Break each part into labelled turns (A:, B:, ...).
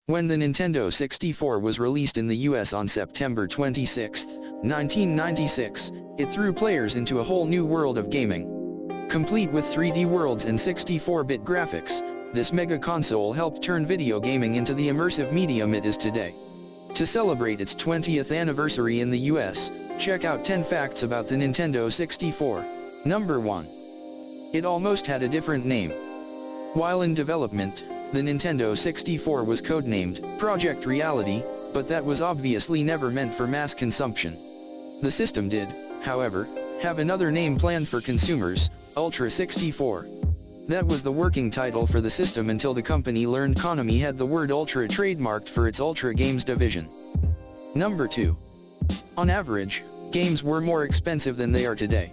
A: When the Nintendo 64 was released in the US on September 26, 1996, it threw players into a whole new world of gaming. Complete with 3D worlds and 64-bit graphics, this mega console helped turn video gaming into the immersive medium it is today. To celebrate its 20th anniversary in the US, check out 10 facts about the Nintendo 64. Number 1. It almost had a different name. While in development, the Nintendo 64 was codenamed Project Reality, but that was obviously never meant for mass consumption. The system did, however, have another name planned for consumers, Ultra 64. That was the working title for the system until the company learned Konami had the word Ultra trademarked for its Ultra Games division. Number 2. On average, games were more expensive than they are today.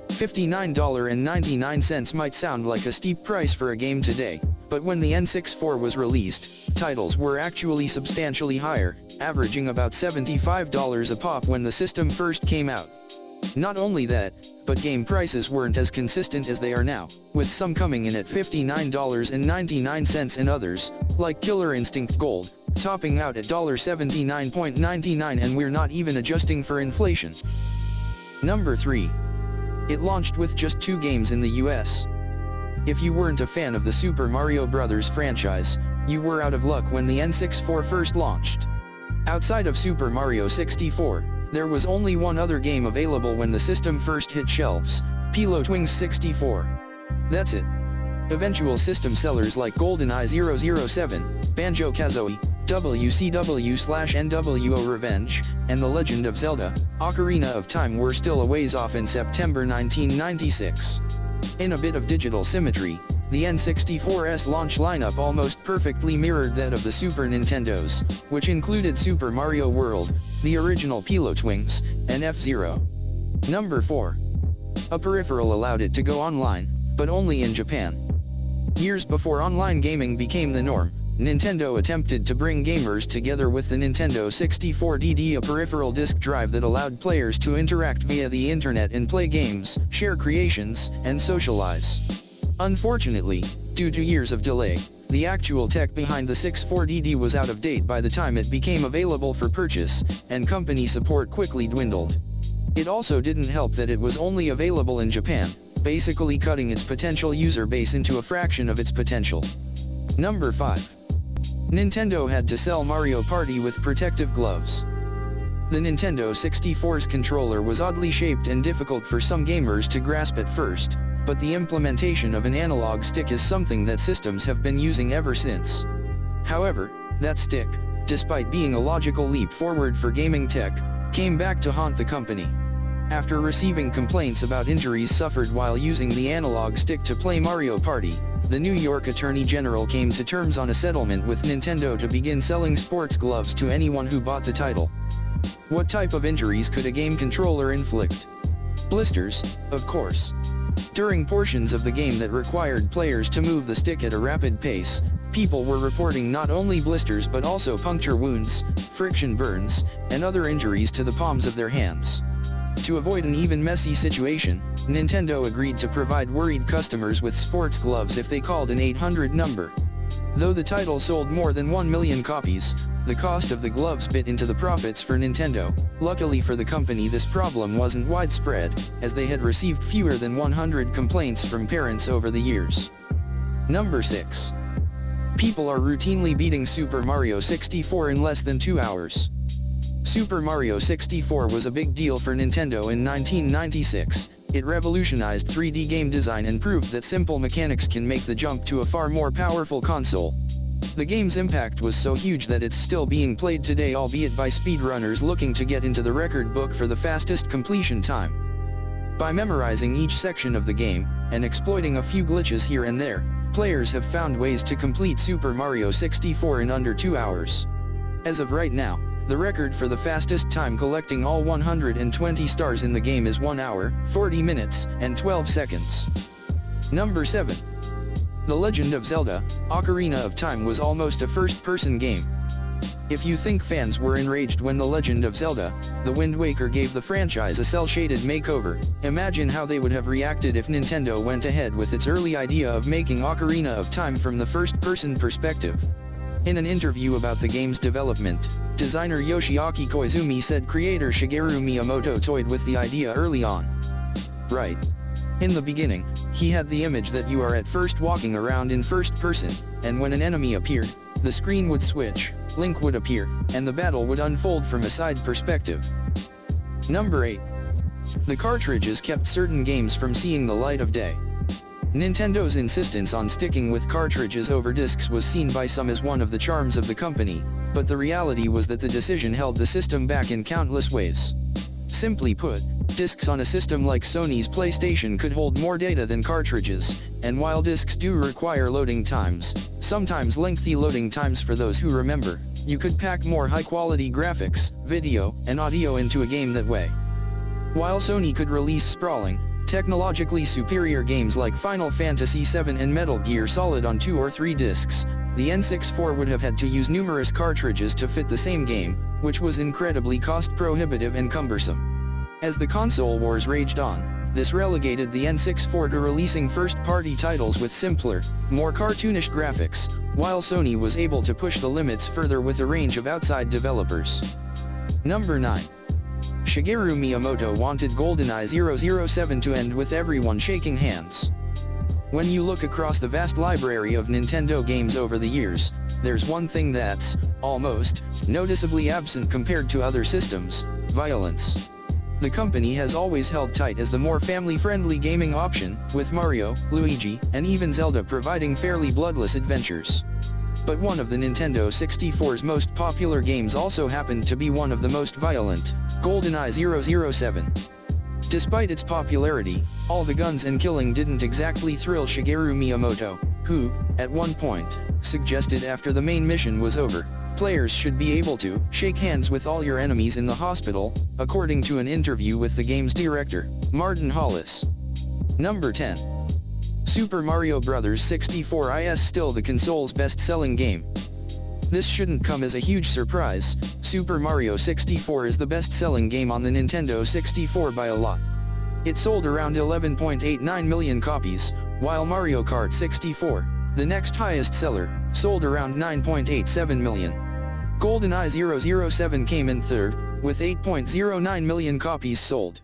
A: $59.99 might sound like a steep price for a game today, but when the N64 was released, titles were actually substantially higher, averaging about $75 a pop when the system first came out. Not only that, but game prices weren't as consistent as they are now, with some coming in at $59.99 and others, like Killer Instinct Gold, topping out at $79.99, and we're not even adjusting for inflation. Number 3. It launched with just 2 games in the US. If you weren't a fan of the Super Mario Bros. Franchise, you were out of luck when the N64 first launched. Outside of Super Mario 64, there was only one other game available when the system first hit shelves, battletanx 64. That's it. Eventual system sellers like GoldenEye 007, Banjo Kazooie, WCW/NWO Revenge, and The Legend of Zelda, Ocarina of Time were still a ways off in September 1996. In a bit of digital symmetry, the N64's launch lineup almost perfectly mirrored that of the Super Nintendo's, which included Super Mario World, the original battletanx, and F-Zero. Number 4. A peripheral allowed it to go online, but only in Japan. Years before online gaming became the norm, Nintendo attempted to bring gamers together with the Nintendo 64DD, a peripheral disk drive that allowed players to interact via the internet and play games, share creations, and socialize. Unfortunately, due to years of delay, the actual tech behind the 64DD was out of date by the time it became available for purchase, and company support quickly dwindled. It also didn't help that it was only available in Japan, basically cutting its potential user base into a fraction of its potential. Number 5. Nintendo had to sell Mario Party with protective gloves. The Nintendo 64's controller was oddly shaped and difficult for some gamers to grasp at first, but the implementation of an analog stick is something that systems have been using ever since. However, that stick, despite being a logical leap forward for gaming tech, came back to haunt the company. After receiving complaints about injuries suffered while using the analog stick to play Mario Party, the New York Attorney General came to terms on a settlement with Nintendo to begin selling sports gloves to anyone who bought the title. What type of injuries could a game controller inflict? Blisters, of course. During portions of the game that required players to move the stick at a rapid pace, people were reporting not only blisters but also puncture wounds, friction burns, and other injuries to the palms of their hands. To avoid an even messy situation, Nintendo agreed to provide worried customers with sports gloves if they called an 800 number. Though the title sold more than 1 million copies, the cost of the gloves bit into the profits for Nintendo. Luckily for the company, this problem wasn't widespread, as they had received fewer than 100 complaints from parents over the years. Number 6. People are routinely beating Super Mario 64 in less than 2 hours. Super Mario 64 was a big deal for Nintendo in 1996. It revolutionized 3D game design and proved that simple mechanics can make the jump to a far more powerful console. The game's impact was so huge that it's still being played today, albeit by speedrunners looking to get into the record book for the fastest completion time. By memorizing each section of the game, and exploiting a few glitches here and there, players have found ways to complete Super Mario 64 in under 2 hours. As of right now, the record for the fastest time collecting all 120 stars in the game is 1 hour, 40 minutes, and 12 seconds. Number 7. The Legend of Zelda, Ocarina of Time was almost a first-person game. If you think fans were enraged when The Legend of Zelda, The Wind Waker gave the franchise a cel-shaded makeover, imagine how they would have reacted if Nintendo went ahead with its early idea of making Ocarina of Time from the first-person perspective. In an interview about the game's development, designer Yoshiaki Koizumi said creator Shigeru Miyamoto toyed with the idea early on. Right. In the beginning, he had the image that you are at first walking around in first person, and when an enemy appeared, the screen would switch, Link would appear, and the battle would unfold from a side perspective. Number 8. The cartridges kept certain games from seeing the light of day. Nintendo's insistence on sticking with cartridges over discs was seen by some as one of the charms of the company, but the reality was that the decision held the system back in countless ways. Simply put, discs on a system like Sony's PlayStation could hold more data than cartridges, and while discs do require loading times, sometimes lengthy loading times for those who remember, you could pack more high-quality graphics, video, and audio into a game that way. While Sony could release sprawling, technologically superior games like Final Fantasy VII and Metal Gear Solid on 2 or 3 discs, the N64 would have had to use numerous cartridges to fit the same game, which was incredibly cost-prohibitive and cumbersome. As the console wars raged on, this relegated the N64 to releasing first-party titles with simpler, more cartoonish graphics, while Sony was able to push the limits further with a range of outside developers. Number 9. Shigeru Miyamoto wanted GoldenEye 007 to end with everyone shaking hands. When you look across the vast library of Nintendo games over the years, there's one thing that's, almost, noticeably absent compared to other systems: violence. The company has always held tight as the more family-friendly gaming option, with Mario, Luigi, and even Zelda providing fairly bloodless adventures. But one of the Nintendo 64's most popular games also happened to be one of the most violent: GoldenEye 007. Despite its popularity, all the guns and killing didn't exactly thrill Shigeru Miyamoto, who, at one point, suggested after the main mission was over, players should be able to shake hands with all your enemies in the hospital, according to an interview with the game's director, Martin Hollis. Number 10. Super Mario Bros. 64 is still the console's best-selling game. This shouldn't come as a huge surprise. Super Mario 64 is the best-selling game on the Nintendo 64 by a lot. It sold around 11.89 million copies, while Mario Kart 64, the next highest seller, sold around 9.87 million. GoldenEye 007 came in third, with 8.09 million copies sold.